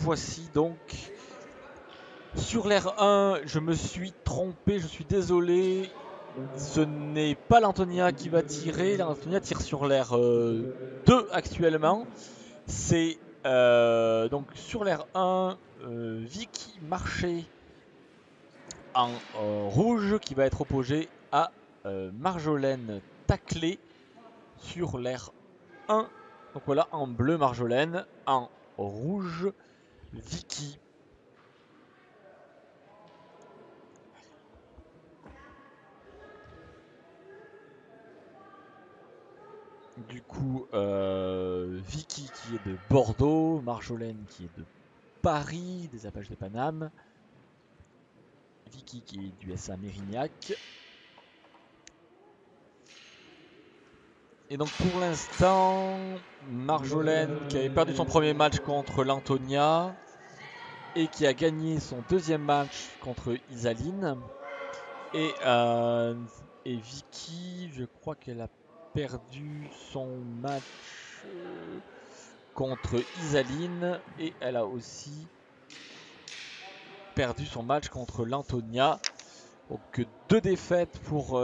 revoici donc sur l'air 1. Je me suis trompé, je suis désolé. Ce n'est pas l'Antonia qui va tirer. L'Antonia tire sur l'air 2 actuellement. C'est donc sur l'air 1, Vicky Marché en rouge qui va être opposé à Marjolaine Taclé sur l'air 1. Donc voilà, en bleu Marjolaine, en rouge Vicky. Du coup, Vicky qui est de Bordeaux, Marjolaine qui est de Paris, des Apaches de Paname, Vicky qui est du SA Mérignac. Et donc pour l'instant, Marjolaine qui avait perdu son premier match contre l'Antonia et qui a gagné son deuxième match contre Isaline. Et Vicky, je crois qu'elle a perdu son match contre Isaline et elle a aussi perdu son match contre l'Antonia. Donc 2 défaites pour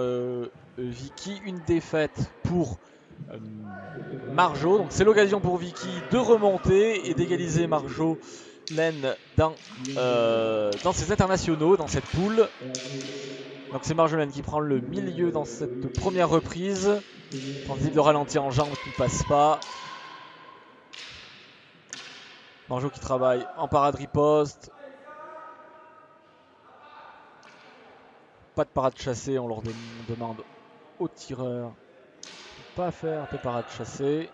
Vicky, une défaite pour Marjo. Donc c'est l'occasion pour Vicky de remonter et d'égaliser Marjolaine dans ses internationaux, dans cette poule. Donc c'est Marjolaine qui prend le milieu dans cette première reprise. Tentative de ralenti en jambe qui ne passe pas. Marjo qui travaille en parade riposte. Pas de parade chassée, on leur demande aux tireurs de pas faire de parade chassée.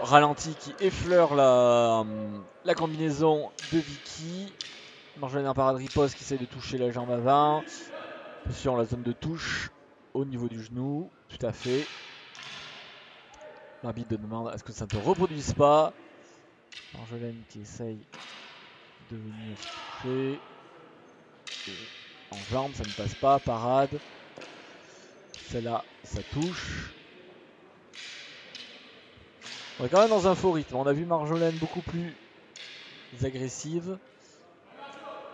Ralenti qui effleure la combinaison de Vicky. Marjolaine en parade riposte qui essaye de toucher la jambe avant. Sur la zone de touche au niveau du genou, tout à fait. L'arbitre demande à ce que ça ne se reproduise pas. Marjolaine qui essaye de venir toucher. Et en jambe, ça ne passe pas. Parade. Celle-là, ça touche. On est quand même dans un faux rythme. On a vu Marjolaine beaucoup plus agressive.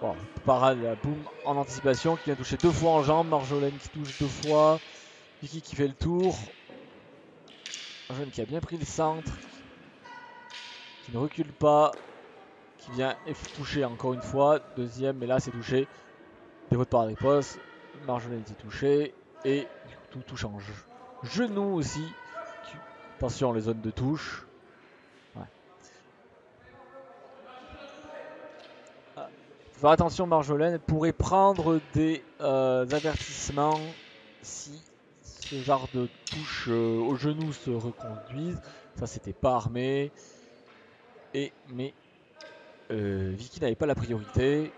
Bon, parade, boum, en anticipation, qui vient toucher 2 fois en jambe. Marjolaine qui touche 2 fois. Vicky qui fait le tour. Marjolaine qui a bien pris le centre. Qui ne recule pas. Qui vient toucher encore une fois. Deuxième, mais là c'est touché. Défaut de parade riposte. Marjolaine est touché. Et tout touche en genou aussi. Attention les zones de touche. Ouais. Faut faire attention, Marjolaine pourrait prendre des avertissements si ce genre de touche au genou se reconduise. Ça c'était pas armé. Mais Vicky n'avait pas la priorité.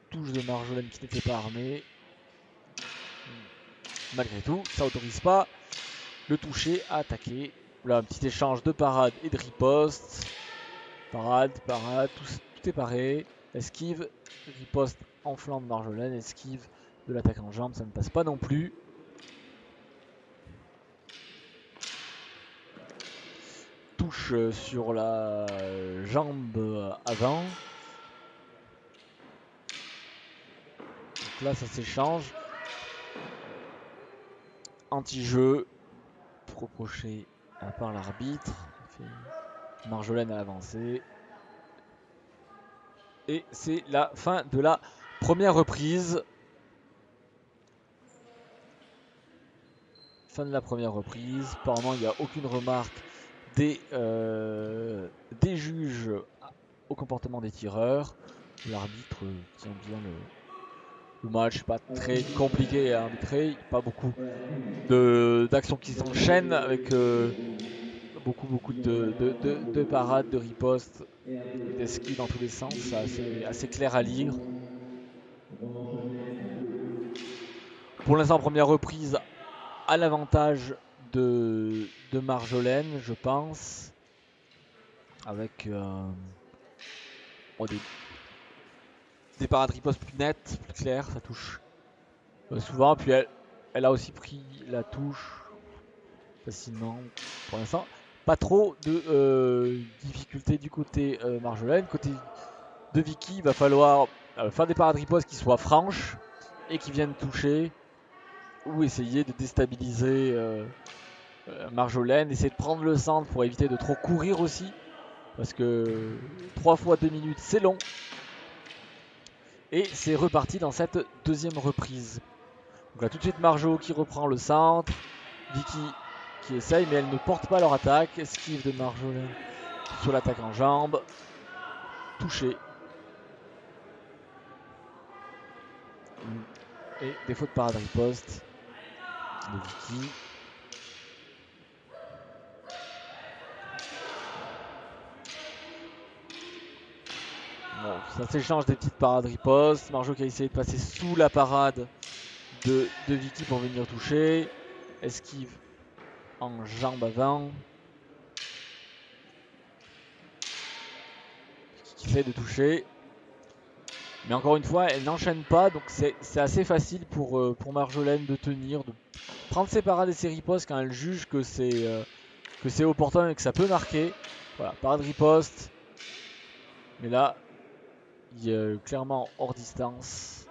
Touche de Marjolaine qui n'était pas armée. Malgré tout, ça autorise pas le toucher à attaquer. Là, un petit échange de parade et de riposte. Parade, tout est paré. Esquive, riposte en flanc de Marjolaine, esquive de l'attaque en jambe, ça ne passe pas non plus. Touche sur la jambe avant. Donc là, ça s'échange. Anti-jeu reproché par l'arbitre. Marjolaine à l'avancée. Et c'est la fin de la première reprise. Fin de la première reprise. Apparemment, il n'y a aucune remarque des juges au comportement des tireurs. L'arbitre tient bien le match. Pas très compliqué à arbitrer. Pas beaucoup d'actions qui s'enchaînent avec beaucoup de parades, de ripostes, d'esquives dans tous les sens. C'est assez clair à lire. Pour l'instant, première reprise à l'avantage de Marjolaine, je pense. Avec des parades ripostes plus nettes, plus claires, ça touche souvent. Puis elle a aussi pris la touche facilement pour l'instant. Pas trop de difficultés du côté Marjolaine. Côté de Vicky, il va falloir faire des parades ripostes qui soient franches et qui viennent toucher ou essayer de déstabiliser Marjolaine, essayer de prendre le centre pour éviter de trop courir aussi, parce que 3 fois 2 minutes c'est long. Et c'est reparti dans cette deuxième reprise. Donc là tout de suite Marjo qui reprend le centre, Vicky qui essaye mais elle ne porte pas leur attaque, esquive de Marjolaine sur l'attaque en jambes, touché. Et défaut de parade riposte de Vicky. Bon, ça s'échange des petites parades riposte. Marjo qui a essayé de passer sous la parade de Vicky pour venir toucher. Esquive en jambe avant. Vicky qui essaie de toucher. Mais encore une fois, elle n'enchaîne pas, donc c'est assez facile pour Marjolaine de tenir, de prendre ses parades et ses ripostes quand elle juge que c'est opportun et que ça peut marquer. Voilà, parade riposte. Mais là, il est clairement hors distance.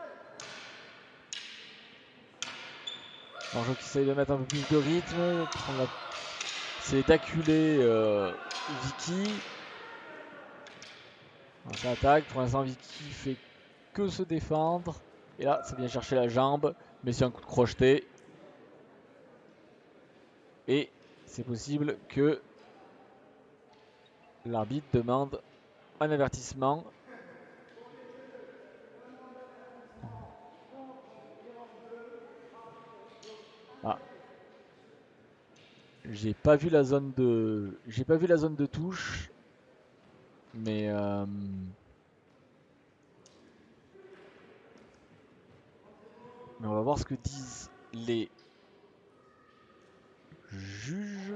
Marjo qui essaye de mettre un peu plus de rythme. C'est d'acculer Vicky. Ça attaque. Pour l'instant, Vicky fait que se défendre. Et là, ça vient chercher la jambe. Mais c'est un coup de crocheté. Et c'est possible que l'arbitre demande un avertissement. Ah. J'ai pas vu la zone de touche. Mais on va voir ce que disent les juges.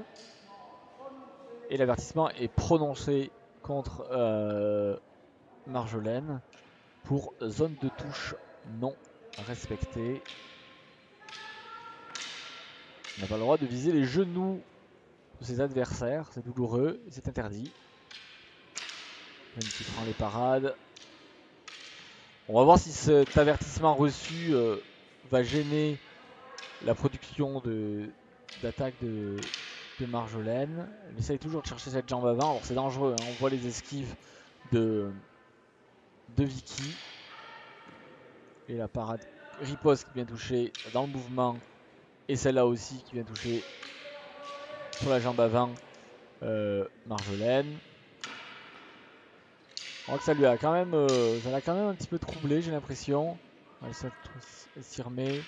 Et l'avertissement est prononcé contre Marjolaine pour zone de touche non respectée. On n'a pas le droit de viser les genoux de ses adversaires, c'est douloureux, c'est interdit. Même qui prend les parades. On va voir si cet avertissement reçu va gêner la production d'attaque de Marjolaine. Elle essaye toujours de chercher cette jambe avant. Alors c'est dangereux, hein. On voit les esquives de Vicky. Et la parade riposte qui vient toucher dans le mouvement. Et celle-là aussi qui vient toucher sur la jambe avant Marjolaine. On voit que ça lui a quand même, ça l'a quand même un petit peu troublé, j'ai l'impression. Elle s'y remet.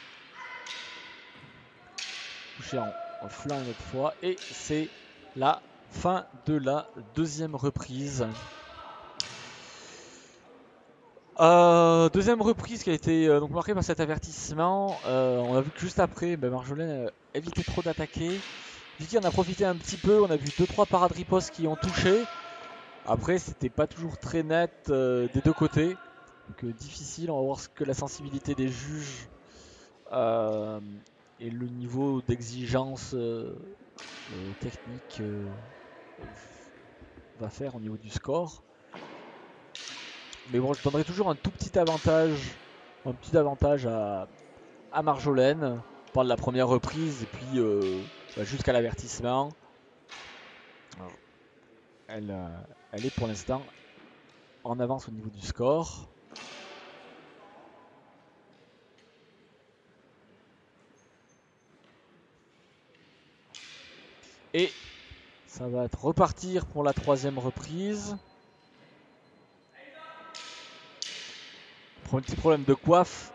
Touché en flanc une autre fois. Et c'est la fin de la deuxième reprise. Deuxième reprise qui a été donc marquée par cet avertissement. On a vu que juste après, Marjolaine a évité trop d'attaquer. Vicky en a profité un petit peu. On a vu 2-3 parades ripostes qui ont touché. Après, c'était pas toujours très net des deux côtés. Donc difficile. On va voir ce que la sensibilité des juges et le niveau d'exigence technique va faire au niveau du score. Mais bon, je donnerai toujours un tout petit avantage à Marjolaine pendant la première reprise et puis jusqu'à l'avertissement. Elle est pour l'instant en avance au niveau du score. Et ça va repartir pour la troisième reprise. Un petit problème de coiffe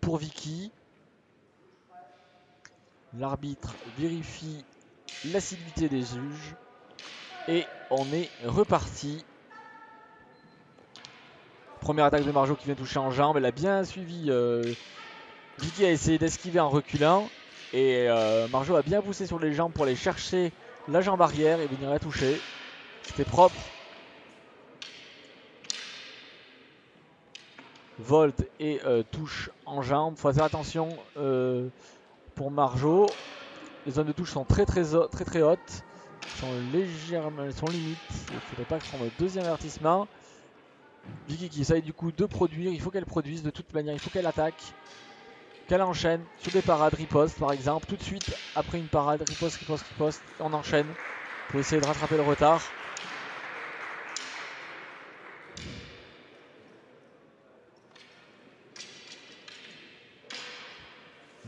pour Vicky. L'arbitre vérifie l'assiduité des juges. Et on est reparti. Première attaque de Marjo qui vient toucher en jambe. Elle a bien suivi. Vicky a essayé d'esquiver en reculant. Et Marjo a bien poussé sur les jambes pour aller chercher la jambe arrière et venir la toucher. C'était propre. Volte et touche en jambe. Faut faire attention pour Marjo. Les zones de touche sont très hautes. Elles sont limites. Il ne faudrait pas prendre le deuxième avertissement. Vicky qui essaye du coup de produire. Il faut qu'elle produise de toute manière. Il faut qu'elle attaque. Qu'elle enchaîne sur des parades, riposte par exemple. Tout de suite, après une parade, riposte, on enchaîne pour essayer de rattraper le retard.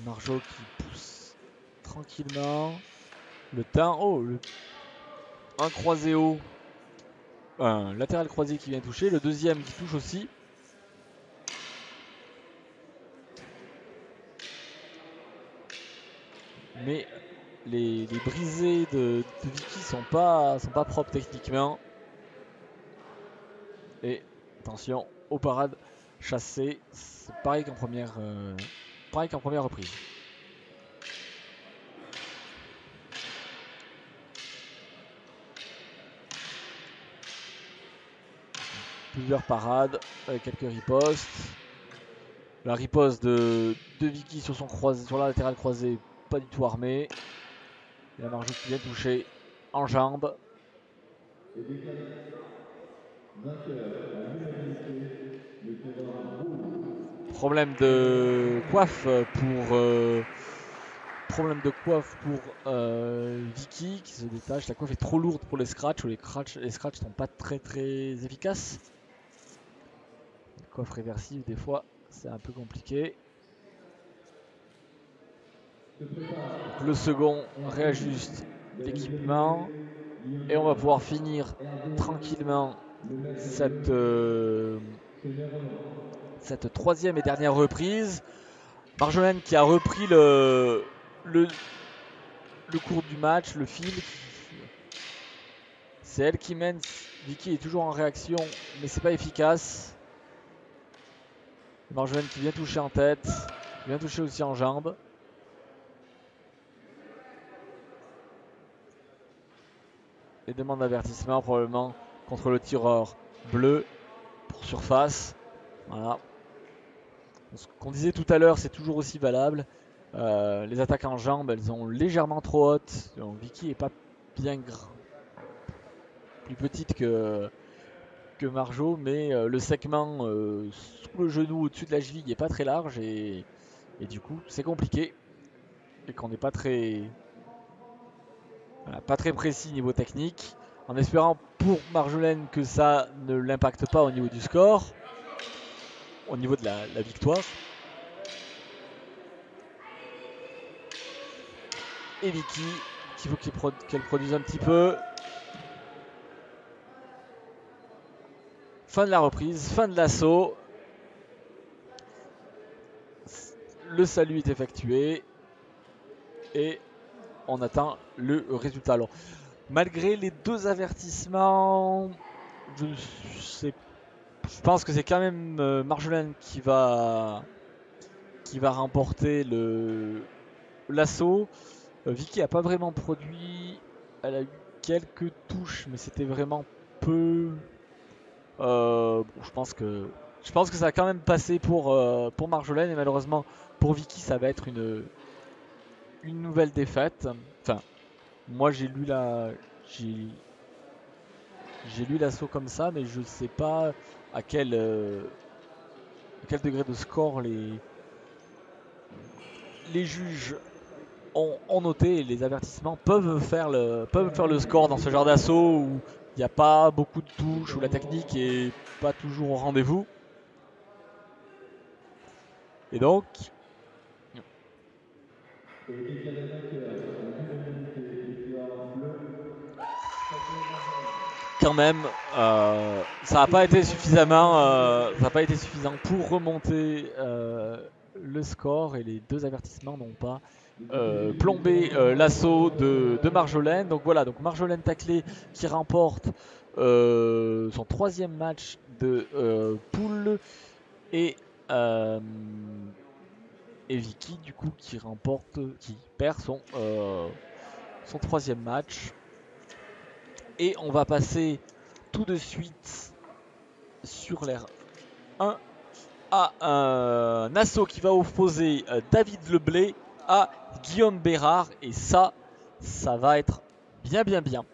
Marjo qui pousse tranquillement. Le temps, oh, un croisé haut. Un latéral croisé qui vient toucher. Le deuxième qui touche aussi. Mais les brisés de Vicky sont pas propres techniquement. Et attention aux parades chassées. C'est pareil qu'en première reprise. Plusieurs parades avec quelques ripostes. La riposte de Vicky sur la latérale croisée, pas du tout armée. Et la Marjo qui vient toucher en jambe. Problème de coiffe pour Vicky qui se détache. La coiffe est trop lourde pour les scratchs. Les scratchs sont pas très efficaces. Les coiffes réversives des fois c'est un peu compliqué. Donc, le second réajuste l'équipement et on va pouvoir finir tranquillement cette troisième et dernière reprise. Marjolaine qui a repris le cours du match, le fil. C'est elle qui mène. Vicky est toujours en réaction, mais c'est pas efficace. Marjolaine qui vient toucher en tête, qui vient toucher aussi en jambes. Et demande d'avertissement probablement contre le tireur bleu pour surface. Voilà. Ce qu'on disait tout à l'heure, c'est toujours aussi valable. Les attaques en jambes, elles sont légèrement trop hautes. Donc, Vicky est pas bien plus petite que Marjo, mais le segment sous le genou au-dessus de la cheville n'est pas très large et du coup c'est compliqué et qu'on n'est pas très précis niveau technique, en espérant pour Marjolaine que ça ne l'impacte pas au niveau du score, au niveau de la victoire. Et Vicky qu'il faut qu'elle produise un petit peu. Fin de la reprise, fin de l'assaut. Le salut est effectué et on attend le résultat. Alors, malgré les deux avertissements, je pense que c'est quand même Marjolaine qui va remporter l'assaut. Vicky n'a pas vraiment produit. Elle a eu quelques touches, mais c'était vraiment peu. Je pense que ça a quand même passé pour Marjolaine et malheureusement pour Vicky ça va être une nouvelle défaite. Enfin, moi j'ai lu l'assaut comme ça, mais je sais pas à quel degré de score les juges ont noté, et les avertissements peuvent faire le score dans ce genre d'assaut où il n'y a pas beaucoup de touches, où la technique est pas toujours au rendez-vous. Et donc, quand même, ça n'a pas été suffisant pour remonter le score, et les deux avertissements n'ont pas plombé l'assaut de Marjolaine. Donc voilà, donc Marjolaine Taclé qui remporte son troisième match de poule et Vicky du coup qui perd son troisième match. Et on va passer tout de suite sur l'air 1 à un assaut qui va opposer David Leblé à Guillaume Bérard. Et ça va être bien.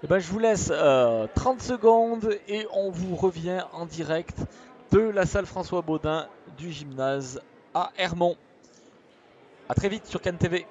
Et ben, je vous laisse 30 secondes et on vous revient en direct de la salle François Baudin du gymnase à Hermont. A très vite sur CanTV.